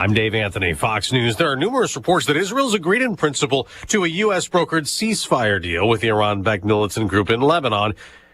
I'm Dave Anthony, Fox News. There are numerous reports that Israel's agreed in principle to a U.S. brokered ceasefire deal with the Iran-backed militant group in Lebanon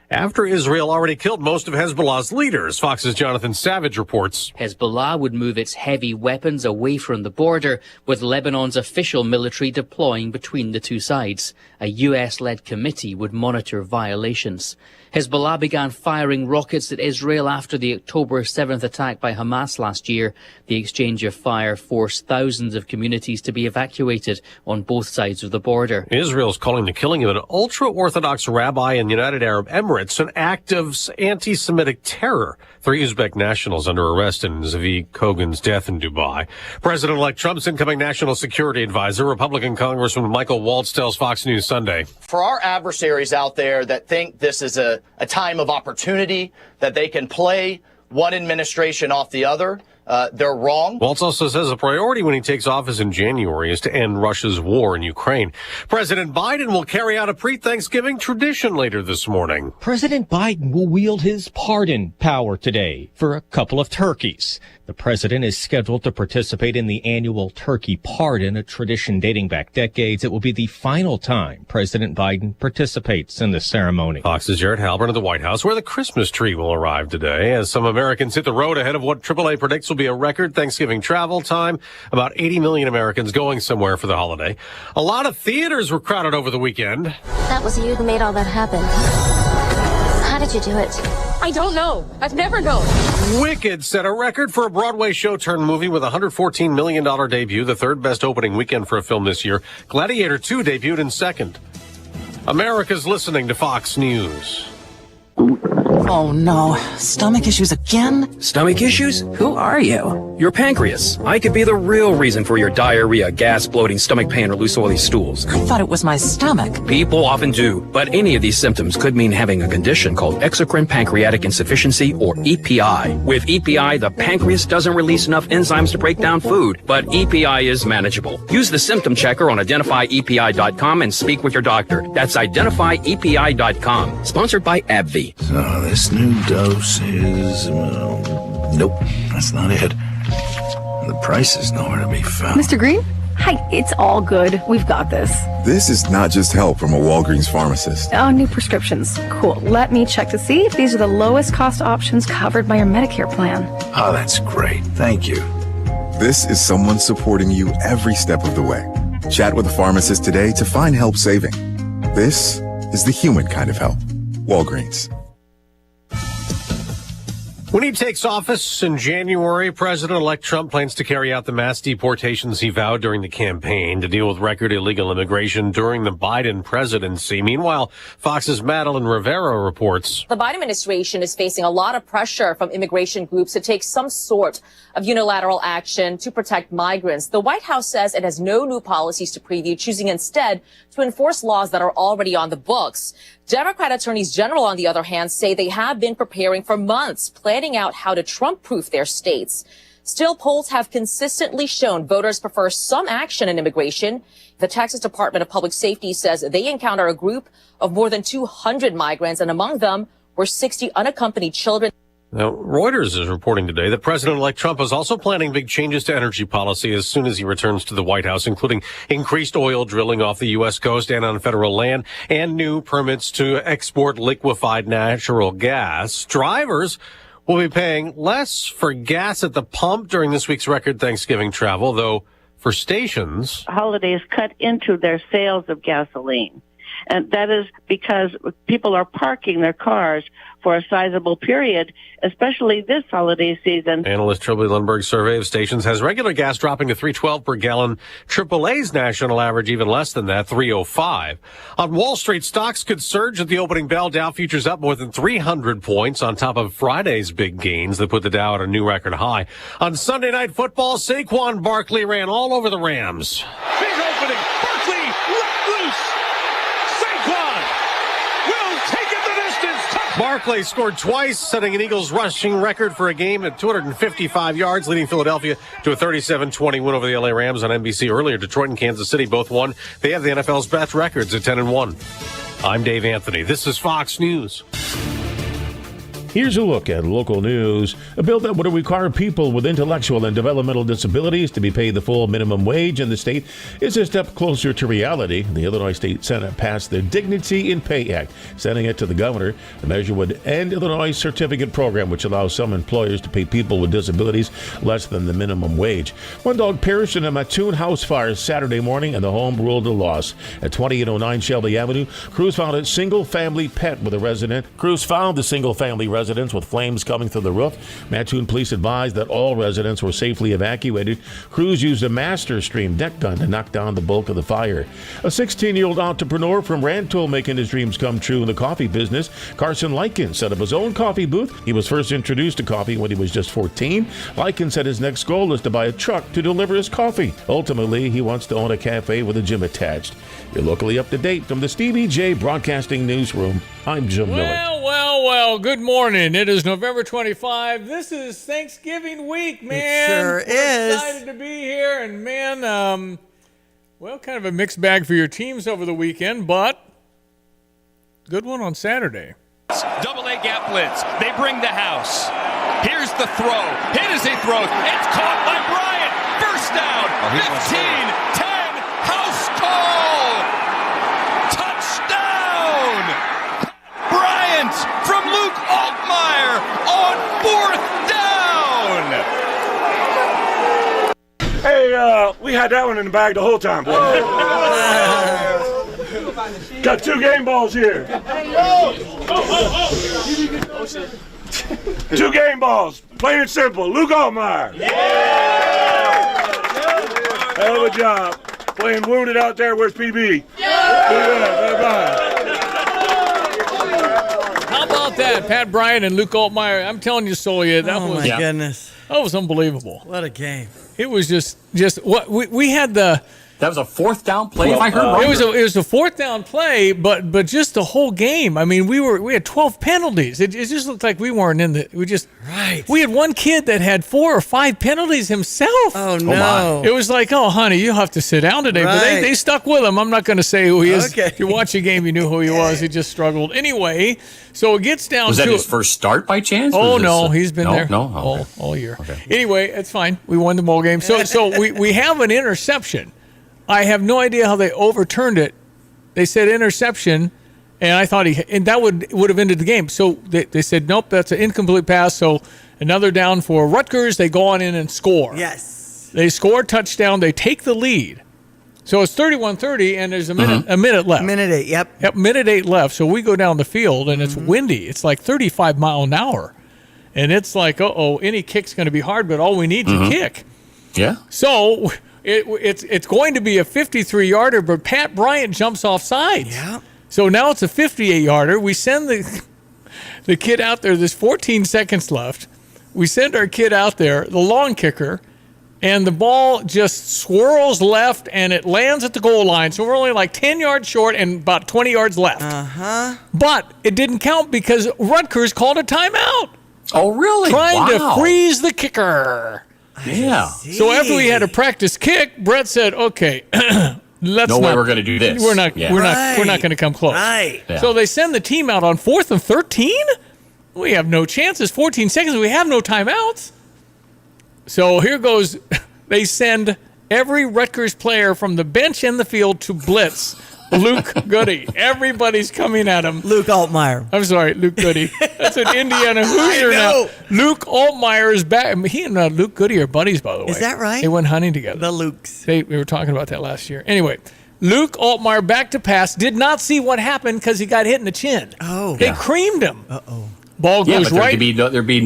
after Israel already killed most of Hezbollah's leaders. Fox's Jonathan Savage reports. Hezbollah would move its heavy weapons away from the border, with Lebanon's official military deploying between the two sides. A U.S.-led committee would monitor violations. Hezbollah began firing rockets at Israel after the October 7th attack by Hamas last year. The exchange of fire forced thousands of communities to be evacuated on both sides of the border. Israel's calling the killing of an ultra-Orthodox rabbi in the United Arab Emirates an act of anti-Semitic terror. 3 Uzbek nationals under arrest in Zavi Kogan's death in Dubai. President-elect Trump's incoming national security advisor, Republican Congressman Michael Waltz, tells Fox News Sunday. For our adversaries out there that think this is a time of opportunity, that they can play one administration off the other, they're wrong. Waltz also says a priority when he takes office in January is to end Russia's war in Ukraine. President Biden will carry out a pre-Thanksgiving tradition later this morning. President Biden will wield his pardon power today for a couple of turkeys. The president is scheduled to participate in the annual turkey pardon, a tradition dating back decades. It will be the final time President Biden participates in the ceremony. Fox's Jared Halpern at the White House, where the Christmas tree will arrive today as some Americans hit the road ahead of what AAA predicts will be a record Thanksgiving travel time. About 80 million Americans going somewhere for the holiday. A lot of theaters were crowded over the weekend. That was you who made all that happen. How did you do it? I don't know. I've never known. Wicked set a record for a Broadway show turned movie with a $114 million debut, the third best opening weekend for a film this year. Gladiator 2 debuted in second. America's listening to Fox News. Oh no, stomach issues again? Stomach issues? Who are you? Your pancreas. I could be the real reason for your diarrhea, gas, bloating, stomach pain, or loose oily stools. I thought it was my stomach. People often do, but any of these symptoms could mean having a condition called exocrine pancreatic insufficiency, or EPI. With EPI, the pancreas doesn't release enough enzymes to break down food, but EPI is manageable. Use the symptom checker on identifyepi.com and speak with your doctor. That's identifyepi.com. Sponsored by AbbVie. So this new dose is... nope, that's not it. The price is nowhere to be found. Mr. Green? Hi, it's all good. We've got this. This is not just help from a Walgreens pharmacist. Oh, new prescriptions. Cool. Let me check to see if these are the lowest cost options covered by your Medicare plan. Oh, that's great. Thank you. This is someone supporting you every step of the way. Chat with a pharmacist today to find help saving. This is the human kind of help. Walgreens. When he takes office in January, President-elect Trump plans to carry out the mass deportations he vowed during the campaign to deal with record illegal immigration during the Biden presidency. Meanwhile, Fox's Madeline Rivera reports. The Biden administration is facing a lot of pressure from immigration groups to take some sort of unilateral action to protect migrants. The White House says it has no new policies to preview, choosing instead to enforce laws that are already on the books. Democrat attorneys general, on the other hand, say they have been preparing for months, planning out how to Trump-proof their states. Still, polls have consistently shown voters prefer some action in immigration. The Texas Department of Public Safety says they encounter a group of more than 200 migrants, and among them were 60 unaccompanied children. Now, Reuters is reporting today that President-elect Trump is also planning big changes to energy policy as soon as he returns to the White House, including increased oil drilling off the U.S. coast and on federal land, and new permits to export liquefied natural gas. Drivers will be paying less for gas at the pump during this week's record Thanksgiving travel, though for stations, holidays cut into their sales of gasoline. And that is because people are parking their cars for a sizable period, especially this holiday season. Analyst Trilby Lundberg's survey of stations has regular gas dropping to $3.12 per gallon. AAA's national average even less than that, $3.05. On Wall Street, stocks could surge at the opening bell. Dow futures up more than 300 points on top of Friday's big gains that put the Dow at a new record high. On Sunday Night Football, Saquon Barkley ran all over the Rams. Big opening. Barkley let loose. Barkley scored twice, setting an Eagles rushing record for a game at 255 yards, leading Philadelphia to a 37-20 win over the LA Rams on NBC earlier. Detroit and Kansas City both won. They have the NFL's best records at 10-1. I'm Dave Anthony. This is Fox News. Here's a look at local news. A bill that would require people with intellectual and developmental disabilities to be paid the full minimum wage in the state is a step closer to reality. The Illinois State Senate passed the Dignity in Pay Act, sending it to the governor. The measure would end Illinois' certificate program, which allows some employers to pay people with disabilities less than the minimum wage. One dog perished in a Mattoon house fire Saturday morning, and the home ruled a loss. At 2809 Shelby Avenue, crews found a single-family pet with a resident. Crews found the single-family residence with flames coming through the roof. Mattoon police advised that all residents were safely evacuated. Crews used a Restream deck gun to knock down the bulk of the fire. A 16-year-old entrepreneur from Rantoul making his dreams come true in the coffee business. Carson Lykin set up his own coffee booth. He was first introduced to coffee when he was just 14. Lykin said his next goal is to buy a truck to deliver his coffee. Ultimately, he wants to own a cafe with a gym attached. You're locally up to date from the Stevie J Broadcasting Newsroom. I'm Jim Miller. Well, good morning. It is November 25. This is Thanksgiving week, man. It sure is. Excited to be here. And, man, kind of a mixed bag for your teams over the weekend, but good one on Saturday. Double-A gap blitz. They bring the house. Here's the throw. Hit as he throws. It's caught by Bryant. First down. 15, 10. House call. Touchdon. Bryant from Luke Altmaier on 4th down. Hey, we had that one in the bag the whole time, boy. Got 2 game balls here. 2 game balls, plain and simple. Luke Altmaier. Hell of a job. Playing wounded out there. Where's PB? How about that? Pat Bryant and Luke Altmaier. I'm telling you, Solia, that was goodness. That was unbelievable. What a game. It was just what we had the. That was a 4th down play, if I heard right. It was a 4th down play, but just the whole game. I mean, we had 12 penalties. It just looked like we weren't in the. We had one kid that had 4 or 5 penalties himself. Oh no! It was like, oh honey, you'll have to sit down today. But they stuck with him. I'm not going to say who he is. Okay. If you watch the game, you knew who he was. He just struggled. Anyway, so it gets down to. Was that his first start by chance? Oh no, he's been there okay. all year. Okay. Anyway, it's fine. We won the bowl game. So we have an interception. I have no idea how they overturned it. They said interception, and I thought that would have ended the game. So they said, nope, that's an incomplete pass. So another down for Rutgers. They go on in and score. Yes. They score a touchdown. They take the lead. So it's 31-30, and there's a minute left. Minute 8, yep. Minute 8 left. So we go down the field, and it's windy. It's like 35 mile an hour. And it's like, any kick's going to be hard, but all we need is a kick. Yeah. So it's going to be a 53-yarder, but Pat Bryant jumps off sides. Yeah. So now it's a 58-yarder. We send the kid out there. There's 14 seconds left. We send our kid out there, the long kicker, and the ball just swirls left, and it lands at the goal line. So we're only like 10 yards short and about 20 yards left. But it didn't count because Rutgers called a timeout. Oh, really? Trying to freeze the kicker. Yeah. So after we had a practice kick, Brett said, "Okay, let's no way we're going to do this. We're not going to come close." Right. Yeah. So they send the team out on 4th and 13. We have no chances. 14 seconds. We have no timeouts. So here goes. They send every Rutgers player from the bench and the field to blitz. Luke Goody. Everybody's coming at him. Luke Altmaier. I'm sorry, Luke Goody. That's an Indiana Hoosier now. Luke Altmaier is back. He and Luke Goody are buddies, by the way. Is that right? They went hunting together. The Lukes. We were talking about that last year. Anyway, Luke Altmaier back to pass. Did not see what happened because he got hit in the chin. Oh. They creamed him. Uh-oh. Ball goes right. It'd be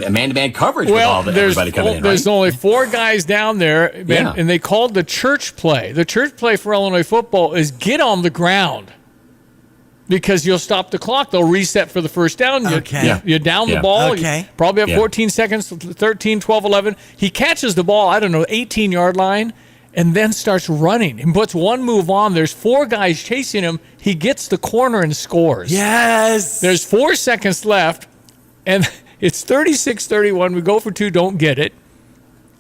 man-to-man coverage with everybody coming in, right? There's only 4 guys down there, and they called the church play. The church play for Illinois football is get on the ground because you'll stop the clock. They'll reset for the first down. You down the ball. Okay. You probably have 14 seconds, 13, 12, 11. He catches the ball, 18-yard line, and then starts running. He puts one move on. There's 4 guys chasing him. He gets the corner and scores. Yes. There's 4 seconds left, and it's 36-31. We go for 2, don't get it.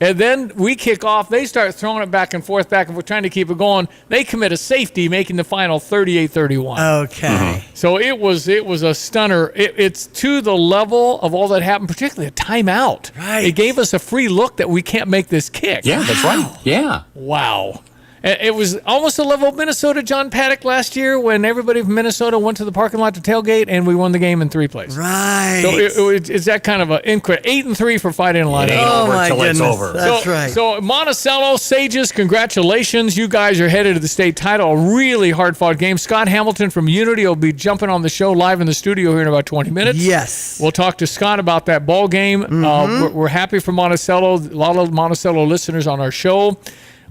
And then we kick off. They start throwing it back and forth, trying to keep it going. They commit a safety, making the final 38-31. Okay. So it was a stunner. It's to the level of all that happened, particularly a timeout. Right. It gave us a free look that we can't make this kick. Yeah, that's right. Yeah. Wow. It was almost the level of Minnesota John Paddock last year when everybody from Minnesota went to the parking lot to tailgate and we won the game in 3 plays. Right. So it's that kind of a 8-3 for Fighting Illini. Oh my goodness. It's over. That's right. So Monticello, Sages, congratulations. You guys are headed to the state title. A really hard-fought game. Scott Hamilton from Unity will be jumping on the show live in the studio here in about 20 minutes. Yes. We'll talk to Scott about that ball game. We're happy for Monticello. A lot of Monticello listeners on our show.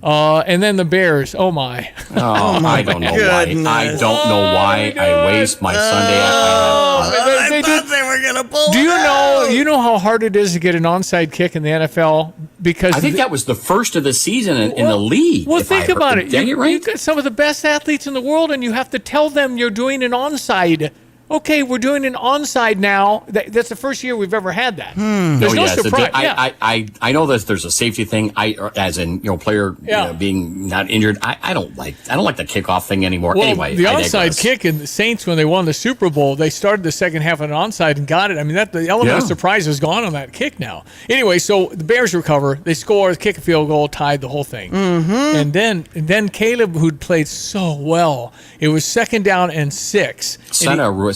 And then the Bears. Oh my! I don't know goodness. why. I don't know why I waste my Sunday. I thought they were going to pull Do it you out. know? You know how hard it is to get an onside kick in the NFL because I think that was the first of the season in the league. Well, if think I about heard- it. Dang it, right? You've got some of the best athletes in the world, and you have to tell them you're doing an onside. Okay, we're doing an onside now. That's the first year we've ever had that. There's no surprise. I know that there's a safety thing. As in player being not injured. I don't like the kickoff thing anymore. Well, anyway, the I onside digress. kick in the Saints when they won the Super Bowl, they started the second half on an onside and got it. I mean, the element of surprise is gone on that kick now. Anyway, so the Bears recover. They score, kick a field goal, tied the whole thing. And then Caleb, who'd played so well, it was 2nd down and 6.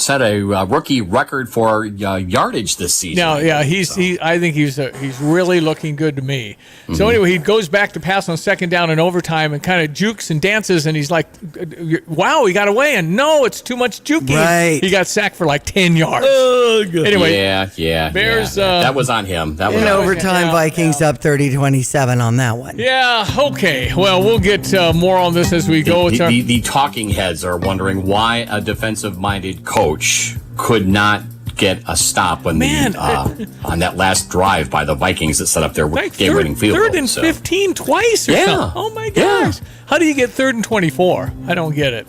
Set a rookie record for yardage this season. Now, yeah, I think he's really looking good to me. So anyway, he goes back to pass on 2nd down in overtime and kind of jukes and dances, and he's like, "Wow, he got away!" And no, it's too much juking. Right. He got sacked for like 10 yards. Anyway, Bears. That was on him. That was In on him. overtime, Vikings up 30-27 on that one. Yeah. Okay. Well, we'll get more on this as we go. The talking heads are wondering why a defensive-minded coach could not get a stop when on that last drive by the Vikings that set up their game-winning field goal. 3rd and 15 twice. Or something. Oh my gosh! How do you get 3rd and 24? I don't get it.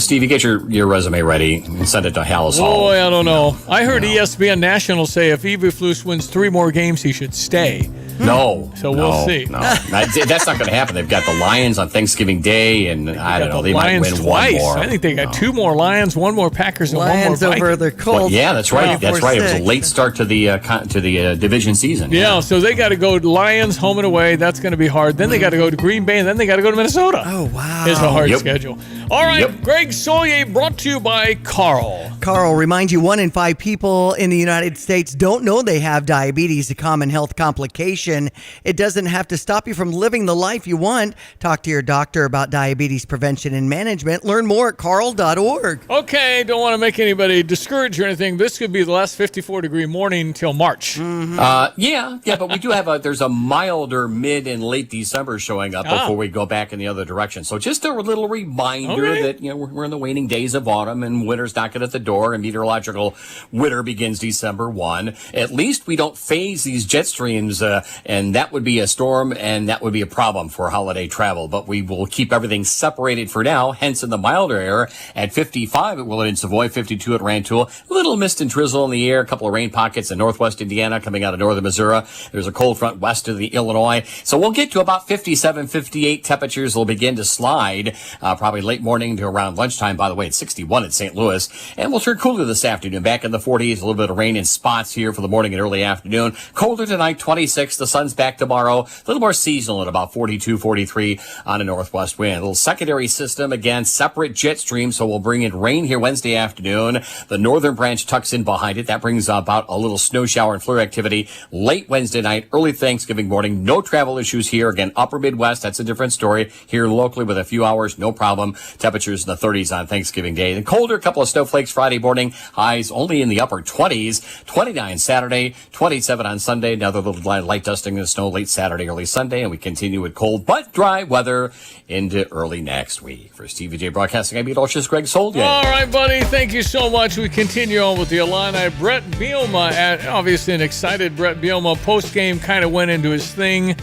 Stevie, get your resume ready and send it to Hallis Hall. Boy, I don't know. I heard ESPN National say if Eberflus wins 3 more games, he should stay. No. So we'll see. No, that's not going to happen. They've got the Lions on Thanksgiving Day, and I don't know. They Lions might win twice. one more. I think they got 2 more Lions, 1 more Packers, and Lions 1 more over Vikings. the Colts. Yeah, that's right. That's right. It was a late start to the division season. Yeah, so they got to go to Lions home and away. That's going to be hard. Then they got to go to Green Bay, and then they got to go to Minnesota. Oh, wow. It's a hard schedule. All right, Greg Solier brought to you by Carl. Carl reminds you 1 in 5 people in the United States don't know they have diabetes, a common health complication. It doesn't have to stop you from living the life you want. Talk to your doctor about diabetes prevention and management. Learn more at carl.org. Okay, don't want to make anybody discouraged or anything. This could be the last 54-degree morning until March. But we do have there's a milder mid and late December showing up before we go back in the other direction. So just a little reminder that we're in the waning days of autumn and winter's knocking at the door and meteorological winter begins December 1. At least we don't phase these jet streams, and that would be a storm and that would be a problem for holiday travel. But we will keep everything separated for now, hence in the milder air at 55 at Willard and Savoy, 52 at Rantoul. A little mist and drizzle in the air, a couple of rain pockets in northwest Indiana coming out of northern Missouri. There's a cold front west of the Illinois. So we'll get to about 57, 58. Temperatures will begin to slide probably late morning to around lunchtime. By the way, it's 61 at St. Louis. And we'll turn cooler this afternoon, back in the 40s. A little bit of rain in spots here for the morning and early afternoon. Colder tonight, 26. The sun's back tomorrow. A little more seasonal at about 42, 43 on a northwest wind. A little secondary system, again, separate jet stream, so we'll bring in rain here Wednesday afternoon. The northern branch tucks in behind it. That brings about a little snow shower and flurry activity late Wednesday night, early Thanksgiving morning. No travel issues here. Again, upper Midwest, that's a different story. Here locally with a few hours, no problem. Temperatures in the 30s on Thanksgiving Day. Then colder, a couple of snowflakes Friday morning. Highs only in the upper 20s. 29 Saturday, 27 on Sunday. Another little light dusting of snow late Saturday, early Sunday. And we continue with cold but dry weather into early next week. For Stevie J Broadcasting, I'm Meteorologist Greg Solier. All right, buddy. Thank you so much. We continue on with the Illini. Brett Bielema, obviously an excited Brett Bielema. Post-game kind of went into his thing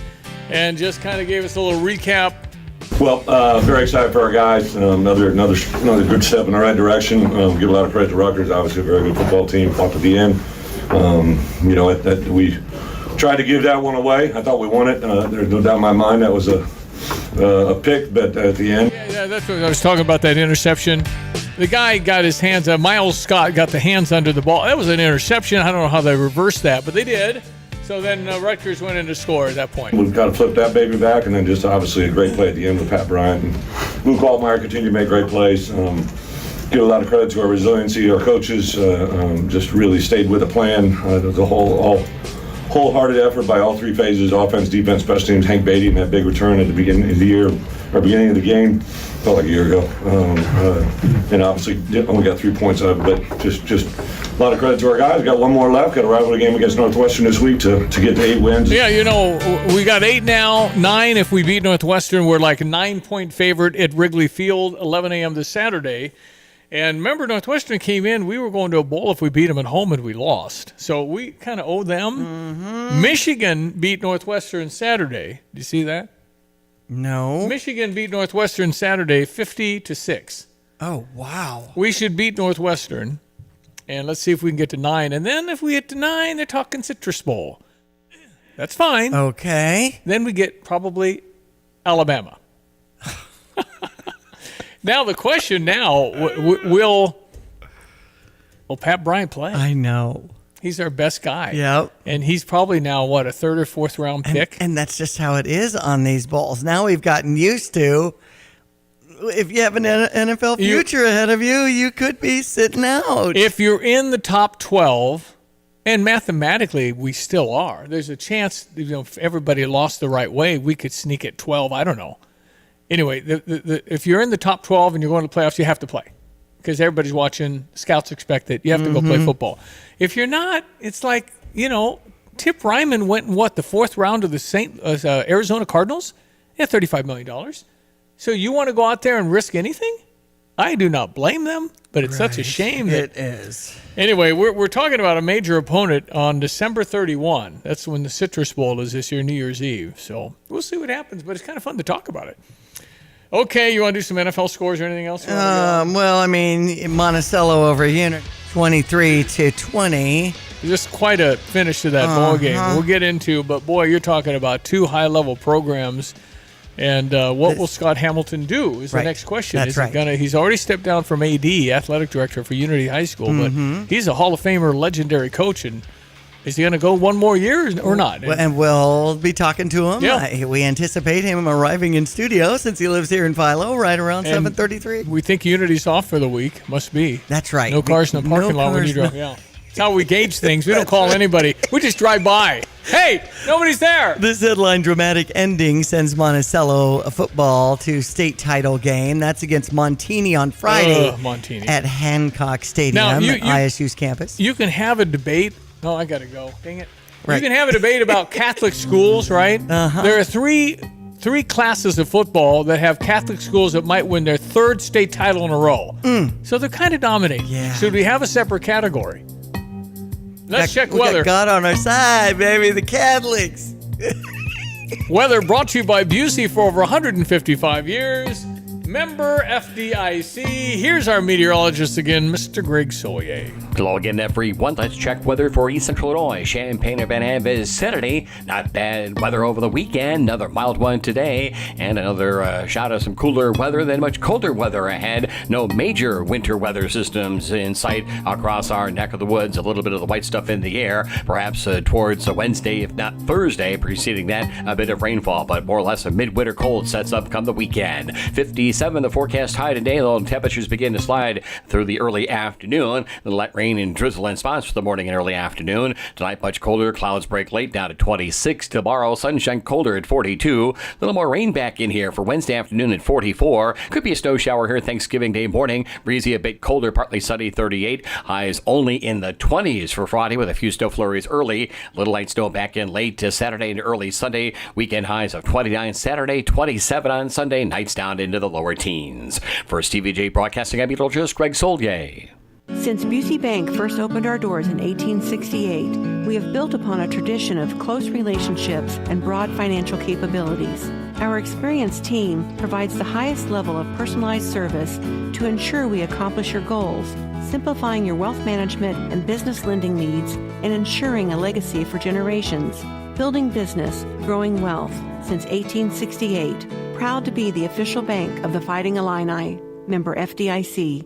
and just kind of gave us a little recap. Well, very excited for our guys. Another good step in the right direction. Give a lot of credit to Rutgers. Obviously, a very good football team. Fought to the end. tried to give that one away. I thought we won it. There's no doubt in my mind that was a pick, but at the end. Yeah, that's what I was talking about, that interception. The guy got his hands, Miles Scott got the hands under the ball. That was an interception. I don't know how they reversed that, but they did. So then Rutgers went in to score at that point. We've got to flip that baby back, and then just obviously a great play at the end with Pat Bryant. And Luke Altmaier continued to make great plays. Give a lot of credit to our resiliency. Our coaches just really stayed with the plan. The wholehearted effort by all three phases: offense, defense, special teams. Hank Beatty and that big return at the beginning of the year, or beginning of the game, felt like a year ago. And obviously only got 3 points out of it, but just a lot of credit to our guys. Got one more left. Got a rivalry game against Northwestern this week to get to 8 wins. Yeah, we got 8 now, 9 if we beat Northwestern. We're like a 9-point favorite at Wrigley Field, 11 a.m. this Saturday. And remember, Northwestern came in. We were going to a bowl if we beat them at home, and we lost. So we kind of owe them. Mm-hmm. Michigan beat Northwestern Saturday. Do you see that? No. Michigan beat Northwestern Saturday 50-6. Oh, wow. We should beat Northwestern. And let's see if we can get to 9. And then if we get to 9, they're talking Citrus Bowl. That's fine. Okay. Then we get probably Alabama. Now the question will Pat Bryant play? I know. He's our best guy. Yep. And he's probably now, a 3rd or 4th round pick? And that's just how it is on these bowls. Now we've gotten used to, if you have an NFL future ahead of you, you could be sitting out. If you're in the top 12, and mathematically we still are, there's a chance, if everybody lost the right way, we could sneak at 12. I don't know. Anyway, if you're in the top 12 and you're going to the playoffs, you have to play because everybody's watching. Scouts expect it. You have to go play football. If you're not, it's like, Tip Ryman went in the 4th round of the Arizona Cardinals? He had $35 million. So you want to go out there and risk anything? I do not blame them, but it's such a shame. It is. Anyway, we're talking about a major opponent on December 31. That's when the Citrus Bowl is this year, New Year's Eve. So we'll see what happens, but it's kind of fun to talk about it. Okay, you want to do some NFL scores or anything else? Monticello over Unit 23-20. Just quite a finish to that ball game. We'll get into, but boy, you're talking about 2 high-level programs. And what will Scott Hamilton do is the next question. That's right. He's already stepped down from AD, athletic director for Unity High School, but he's a Hall of Famer, legendary coach. And is he going to go one more year or not? And we'll be talking to him. Yeah. We anticipate him arriving in studio since he lives here in Philo right around 7:33. We think Unity's off for the week. Must be. That's right. No cars in the parking lot when you drive. Yeah. That's how we gauge things. We don't call anybody. We just drive by. Hey, nobody's there. This headline, dramatic ending, sends Monticello football to state title game. That's against Montini on Friday at Hancock Stadium, ISU's campus. You can have a debate. Oh, I got to go. Dang it. Right. You can have a debate about Catholic schools, right? There are three classes of football that have Catholic schools that might win their 3rd state title in a row. So they're kind of dominating. Yeah. Should we have a separate category? Let's check weather. We got God on our side, baby. The Catholics. Weather brought to you by Busey for over 155 years. Member FDIC. Here's our meteorologist again, Mr. Greg Soye. Hello again, everyone. Let's check weather for East Central Illinois. Champaign-Urbana vicinity. Not bad weather over the weekend. Another mild one today. And another shot of some cooler weather, then much colder weather ahead. No major winter weather systems in sight across our neck of the woods. A little bit of the white stuff in the air. Perhaps towards Wednesday, if not Thursday. Preceding that, a bit of rainfall. But more or less a midwinter cold sets up come the weekend. 57 the forecast high today, though temperatures begin to slide through the early afternoon. The light rain and drizzle in spots for the morning and early afternoon. Tonight much colder, clouds break late down to 26. Tomorrow sunshine colder at 42. A little more rain back in here for Wednesday afternoon at 44. Could be a snow shower here Thanksgiving Day morning. Breezy a bit colder, partly sunny 38. Highs only in the 20s for Friday with a few snow flurries early. Little light snow back in late to Saturday and early Sunday. Weekend highs of 29 Saturday, 27 on Sunday. Nights down into the lower teens. For TVJ Broadcasting, I'm meteorologist Greg Soldier. Since Busey Bank first opened our doors in 1868, we have built upon a tradition of close relationships and broad financial capabilities. Our experienced team provides the highest level of personalized service to ensure we accomplish your goals, simplifying your wealth management and business lending needs and ensuring a legacy for generations. Building business, growing wealth since 1868. Proud to be the official bank of the Fighting Illini. Member FDIC.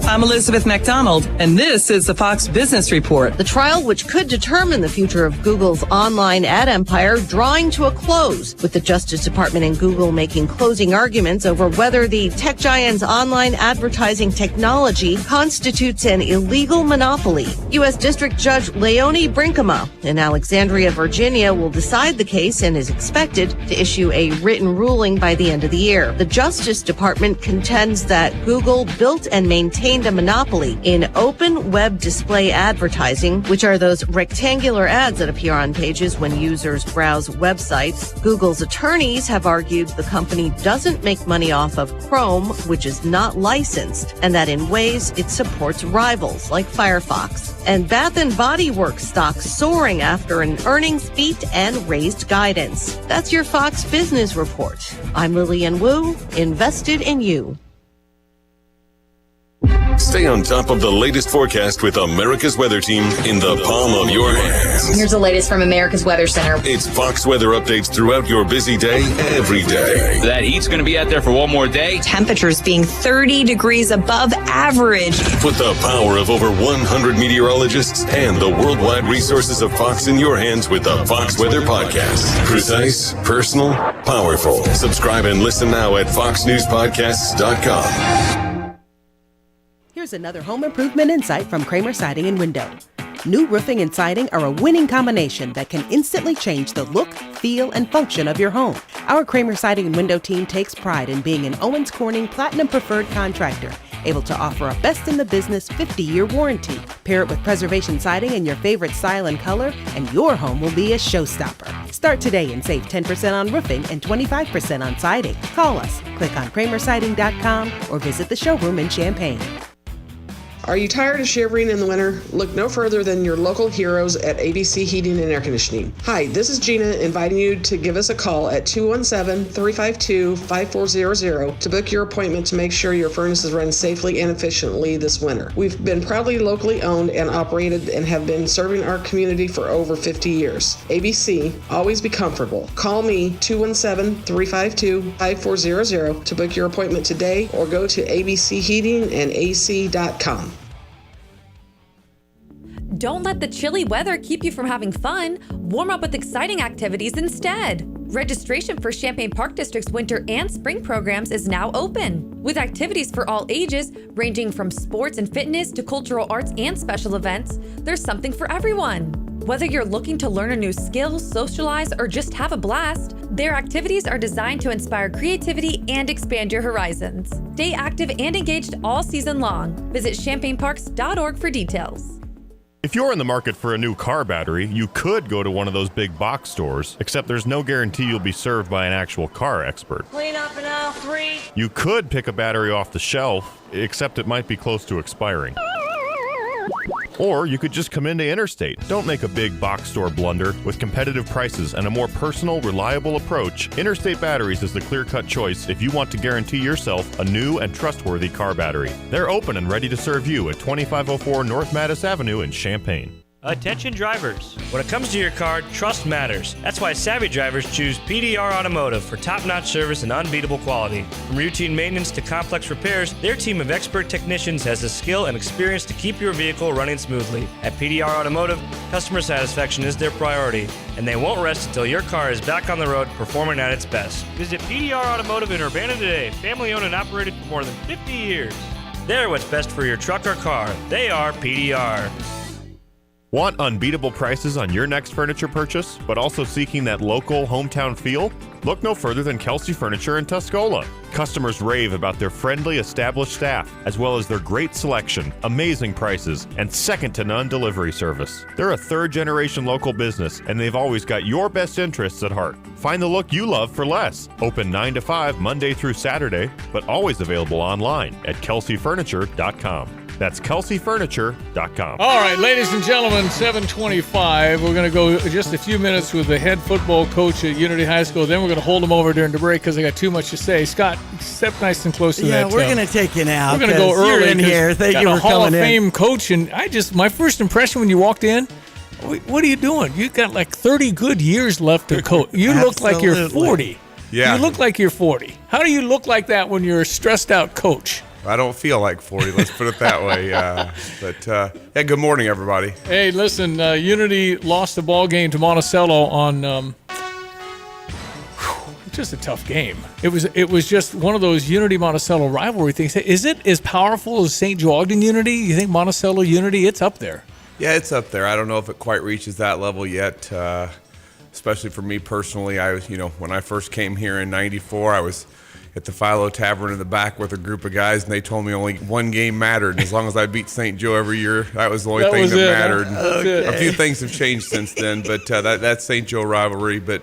I'm Elizabeth McDonald, and this is the Fox Business Report. The trial, which could determine the future of Google's online ad empire, drawing to a close, with the Justice Department and Google making closing arguments over whether the tech giant's online advertising technology constitutes an illegal monopoly. U.S. District Judge Leonie Brinkema in Alexandria, Virginia, will decide the case and is expected to issue a written ruling by the end of the year. The Justice Department contends that Google built and maintained a monopoly in open web display advertising, which are those rectangular ads that appear on pages when users browse websites. Google's attorneys have argued the company doesn't make money off of Chrome, which is not licensed, and that in ways it supports rivals like Firefox. And Bath & Body Works stock soaring after an earnings beat and raised guidance. That's your Fox Business Report. I'm Lillian Wu, invested in you. Stay on top of the latest forecast with America's Weather Team in the palm of your hands. Here's the latest from America's Weather Center. It's Fox weather updates throughout your busy day, every day. That heat's going to be out there for one more day. Temperatures being 30 degrees above average. Put the power of over 100 meteorologists and the worldwide resources of Fox in your hands with the Fox Weather Podcast. Precise, personal, powerful. Subscribe and listen now at foxnewspodcasts.com. Here's another home improvement insight from Kramer Siding and Window. New roofing and siding are a winning combination that can instantly change the look, feel, and function of your home. Our Kramer Siding and Window team takes pride in being an Owens Corning Platinum Preferred contractor, able to offer a best-in-the-business 50-year warranty. Pair it with preservation siding in your favorite style and color, and your home will be a showstopper. Start today and save 10% on roofing and 25% on siding. Call us, click on kramersiding.com, or visit the showroom in Champaign. Are you tired of shivering in the winter? Look no further than your local heroes at ABC Heating and Air Conditioning. Hi, this is Gina inviting you to give us a call at 217-352-5400 to book your appointment to make sure your furnaces run safely and efficiently this winter. We've been proudly locally owned and operated and have been serving our community for over 50 years. ABC, always be comfortable. Call me 217-352-5400 to book your appointment today or go to abcheatingandac.com. Don't let the chilly weather keep you from having fun. Warm up with exciting activities instead. Registration for Champaign Park District's winter and spring programs is now open, with activities for all ages, ranging from sports and fitness to cultural arts and special events. There's something for everyone. Whether you're looking to learn a new skill, socialize, or just have a blast, their activities are designed to inspire creativity and expand your horizons. Stay active and engaged all season long. Visit champaignparks.org for details. If you're in the market for a new car battery, you could go to one of those big box stores, except there's no guarantee you'll be served by an actual car expert. Clean up in aisle 3. You could pick a battery off the shelf, except it might be close to expiring. Or you could just come into Interstate. Don't make a big box store blunder. With competitive prices and a more personal, reliable approach, Interstate Batteries is the clear-cut choice if you want to guarantee yourself a new and trustworthy car battery. They're open and ready to serve you at 2504 North Mattis Avenue in Champaign. Attention drivers. When it comes to your car, trust matters. That's why savvy drivers choose PDR Automotive for top-notch service and unbeatable quality. From routine maintenance to complex repairs, their team of expert technicians has the skill and experience to keep your vehicle running smoothly. At PDR Automotive, customer satisfaction is their priority, and they won't rest until your car is back on the road performing at its best. Visit PDR Automotive in Urbana today, family-owned and operated for more than 50 years. They're what's best for your truck or car. They are PDR. Want unbeatable prices on your next furniture purchase, but also seeking that local hometown feel? Look no further than Kelsey Furniture in Tuscola. Customers rave about their friendly, established staff, as well as their great selection, amazing prices, and second-to-none delivery service. They're a third-generation local business, and they've always got your best interests at heart. Find the look you love for less. Open 9 to 5 Monday through Saturday, but always available online at kelseyfurniture.com. That's kelseyfurniture.com. All right, ladies and gentlemen, 7:25. We're going to go just a few minutes with the head football coach at Unity High School. Then we're going to hold him over during the break because I got too much to say. Scott, step nice and close to that. Yeah, we're going to take you now. We're going to go early. You're in here. Thank you for Hall of coming in. Fame coach, and my first impression when you walked in, what are you doing? You got like 30 good years left to coach. You look like you're 40. Yeah. You look like you're 40. How do you look like that when you're a stressed out coach? I don't feel like 40, let's put it that way. Yeah, good morning, everybody. Hey, listen, Unity lost the ball game to Monticello on just a tough game. It was just one of those Unity-Monticello rivalry things. Is it as powerful as St. Joe Ogden Unity? You think Monticello Unity, it's up there? Yeah, it's up there. I don't know if it quite reaches that level yet, especially for me personally. I was, when I first came here in 94, I was at the Philo Tavern in the back with a group of guys, and they told me only one game mattered. And as long as I beat St. Joe every year, that was the only thing that mattered. Okay. A few things have changed since then, but that's St. Joe rivalry. But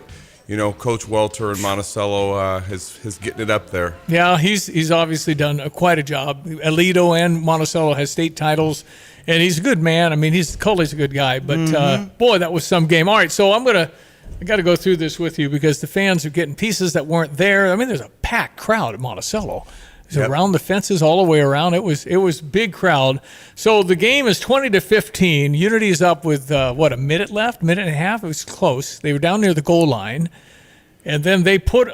Coach Welter and Monticello is getting it up there. Yeah, he's obviously done quite a job. Alito and Monticello has state titles, and he's a good man. I mean, Coley's a good guy, but boy, that was some game. All right, so I got to go through this with you because the fans are getting pieces that weren't there. I mean, there's a packed crowd at Monticello. It was around the fences all the way around. It was big crowd. So the game is 20-15. Unity's up with a minute left, minute and a half. It was close. They were down near the goal line. And then they put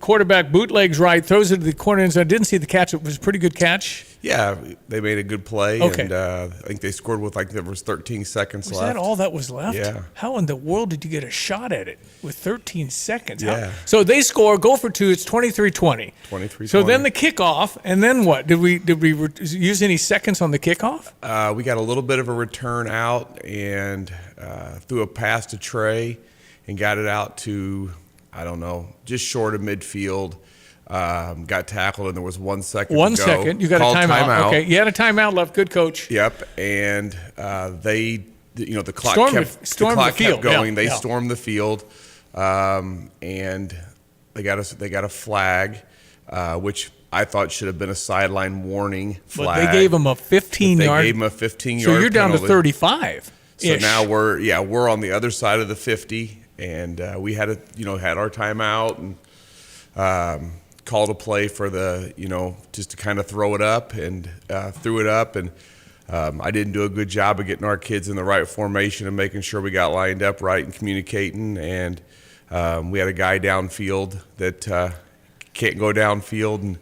quarterback bootlegs right, throws it to the corner end zone. I didn't see the catch. It was a pretty good catch. Yeah, they made a good play. Okay. And I think they scored with there was 13 seconds left. Was that all that was left? Yeah. How in the world did you get a shot at it with 13 seconds? Yeah. So they score, go for two. It's 23-20. 23-20. So then the kickoff, and then what? Did we use any seconds on the kickoff? We got a little bit of a return out and threw a pass to Trey and got it out to, I don't know, just short of midfield. Got tackled, and there was 1 second. 1 to go. second. You got Called a timeout. Okay, you had a timeout left. Good coach. Yep, and the clock Stormed the field. kept going. Yeah, they yeah. stormed the field, and they got a flag, which I thought should have been a sideline warning flag. But they gave him a 15-yard. They gave him a 15-yard. So you're down to penalty. 35. So now we're on the other side of the 50, and we had our timeout and called a play for just to kind of throw it up, and threw it up, and I didn't do a good job of getting our kids in the right formation and making sure we got lined up right and communicating, and we had a guy downfield that can't go downfield, and